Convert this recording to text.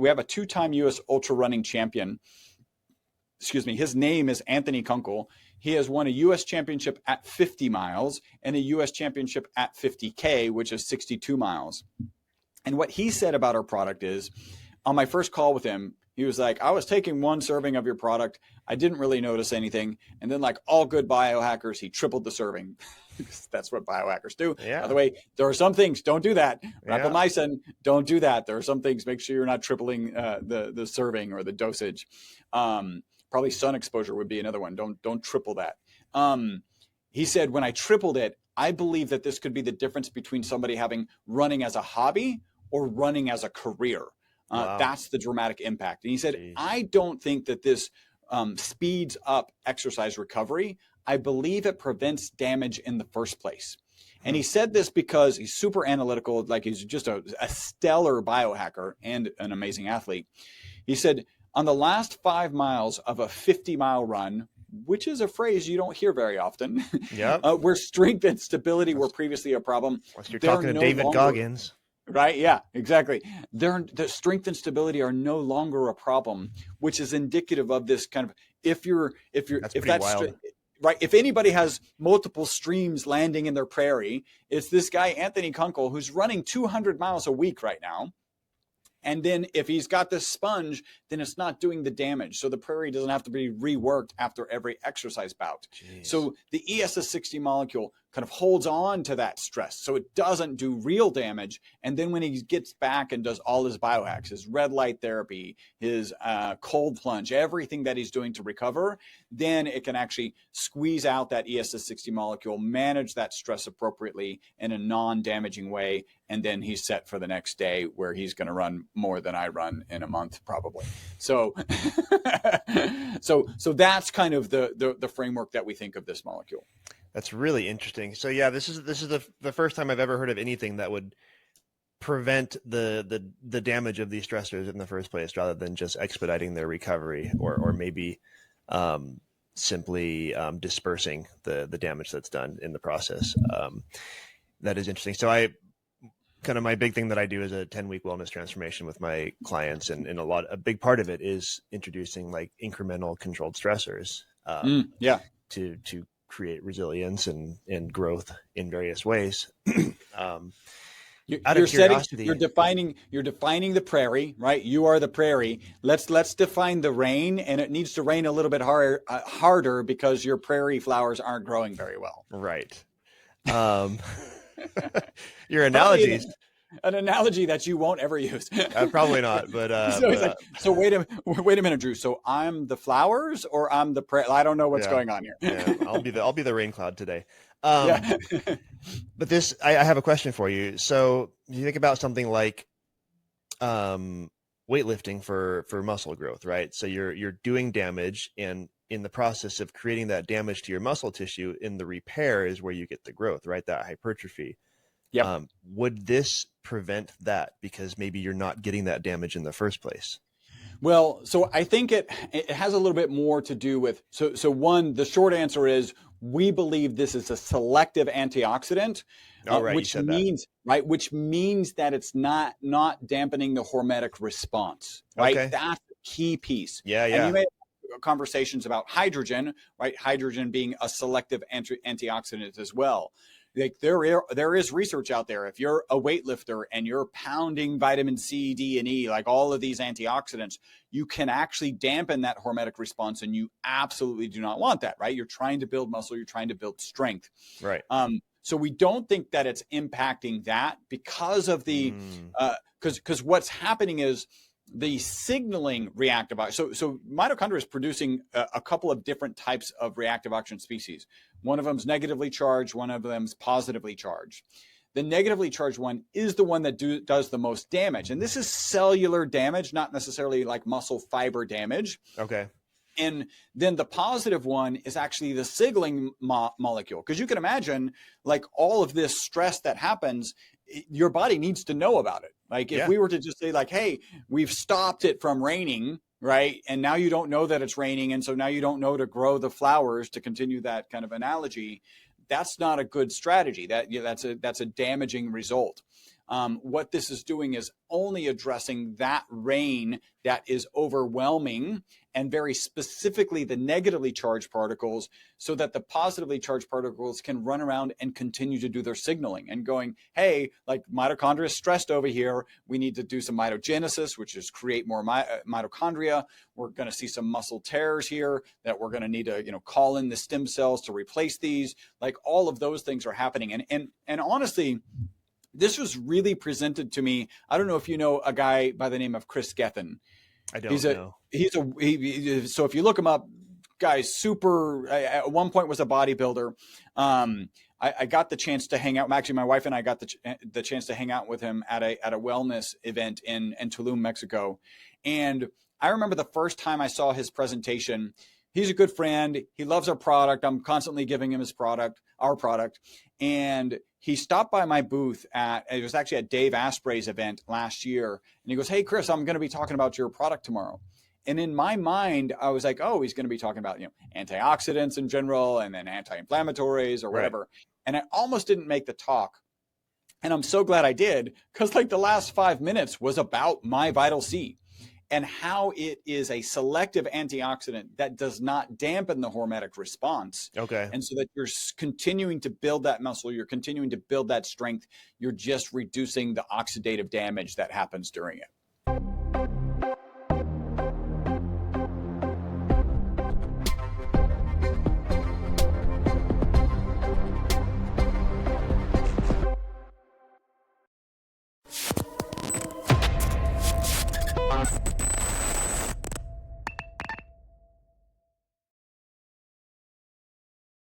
have a 2-time U.S. ultra running champion. Excuse me. His name is Anthony Kunkel. He has won a U.S. championship at 50 miles and a U.S. championship at 50K, which is 62 miles. And what he said about our product is, on my first call with him, he was like, I was taking 1 serving of your product. I didn't really notice anything. And then, like all good biohackers, he tripled the serving. That's what biohackers do. Yeah. By the way, there are some things, don't do that. Rapamycin, don't do that. There are some things, make sure you're not tripling the serving or the dosage. Probably sun exposure would be another one. Don't triple that. He said, when I tripled it, I believe that this could be the difference between somebody having running as a hobby or running as a career. Wow. That's the dramatic impact. And he said, I don't think that this speeds up exercise recovery. I believe it prevents damage in the first place. And he said this because he's super analytical, like he's just a stellar biohacker and an amazing athlete. He said, on the last 5 miles of a 50-mile run, which is a phrase you don't hear very often, where strength and stability were previously a problem. Unless you're talking to David Goggins. Right. Yeah, exactly. The strength and stability are no longer a problem, which is indicative of this kind of, if anybody has multiple streams landing in their prairie, it's this guy, Anthony Kunkel, who's running 200 miles a week right now. And then if he's got this sponge, then it's not doing the damage. So the prairie doesn't have to be reworked after every exercise bout. Jeez. So the ESS60 molecule kind of holds on to that stress. So it doesn't do real damage. And then when he gets back and does all his biohacks, his red light therapy, his cold plunge, everything that he's doing to recover, then it can actually squeeze out that ESS60 molecule, manage that stress appropriately in a non-damaging way. And then he's set for the next day where he's going to run more than I run in a month, probably. So, so that's kind of the framework that we think of this molecule. That's really interesting. So yeah, this is the first time I've ever heard of anything that would prevent the damage of these stressors in the first place, rather than just expediting their recovery or maybe simply dispersing the damage that's done in the process. That is interesting. So my big thing that I do is a 10-week wellness transformation with my clients. And a big part of it is introducing like incremental controlled stressors to create resilience and growth in various ways. You're defining the prairie, right? You are the prairie. Let's define the rain, and it needs to rain a little bit harder because your prairie flowers aren't growing very well. Right. Your analogies. An analogy that you won't ever use. Probably not, but so wait a minute, Drew. So I'm the flowers, or I'm the I don't know what's going on here. I'll be the rain cloud today. But this, I have a question for you. So you think about something like weightlifting for muscle growth, right? So you're doing damage, and in the process of creating that damage to your muscle tissue, in the repair is where you get the growth, right? That hypertrophy. Yep. Would this prevent that because maybe you're not getting that damage in the first place? Well, so I think it has a little bit more to do with, so one, the short answer is we believe this is a selective antioxidant, which means that it's not dampening the hormetic response, right? Okay. That's the key piece. Yeah. And you may have conversations about hydrogen, right? Hydrogen being a selective antioxidant as well. Like there is research out there. If you're a weightlifter and you're pounding vitamin C, D, and E, like all of these antioxidants, you can actually dampen that hormetic response, and you absolutely do not want that, right? You're trying to build muscle, you're trying to build strength. Right. So we don't think that it's impacting that because of the because what's happening is the signaling reactive oxygen. So mitochondria is producing a couple of different types of reactive oxygen species. One of them is negatively charged. One of them is positively charged. The negatively charged one is the one that does the most damage. And this is cellular damage, not necessarily like muscle fiber damage. Okay. And then the positive one is actually the signaling molecule. Because you can imagine, like, all of this stress that happens, your body needs to know about it. Like if we were to just say like, hey, we've stopped it from raining, right? And now you don't know that it's raining. And so now you don't know to grow the flowers, to continue that kind of analogy. That's not a good strategy. That's a damaging result. what this is doing is only addressing that rain that is overwhelming, and very specifically the negatively charged particles, so that the positively charged particles can run around and continue to do their signaling and going, hey, like mitochondria is stressed over here. We need to do some mitogenesis, which is create more mitochondria. We're going to see some muscle tears here that we're going to need to, call in the stem cells to replace these. Like all of those things are happening. And honestly, this was really presented to me. I don't know if you know a guy by the name of Chris Gethin. I don't know. So if you look him up, guy's super, at one point was a bodybuilder. I got the chance to hang out. Actually, my wife and I got the chance to hang out with him at a wellness event in Tulum, Mexico. And I remember the first time I saw his presentation. He's a good friend. He loves our product. I'm constantly giving him our product. And he stopped by my booth it was actually at Dave Asprey's event last year. And he goes, hey, Chris, I'm going to be talking about your product tomorrow. And in my mind, I was like, oh, he's going to be talking about, antioxidants in general, and then anti-inflammatories or whatever. Right. And I almost didn't make the talk. And I'm so glad I did, because like the last 5 minutes was about MyVitalC and how it is a selective antioxidant that does not dampen the hormetic response. Okay. And so that you're continuing to build that muscle, you're continuing to build that strength, you're just reducing the oxidative damage that happens during it.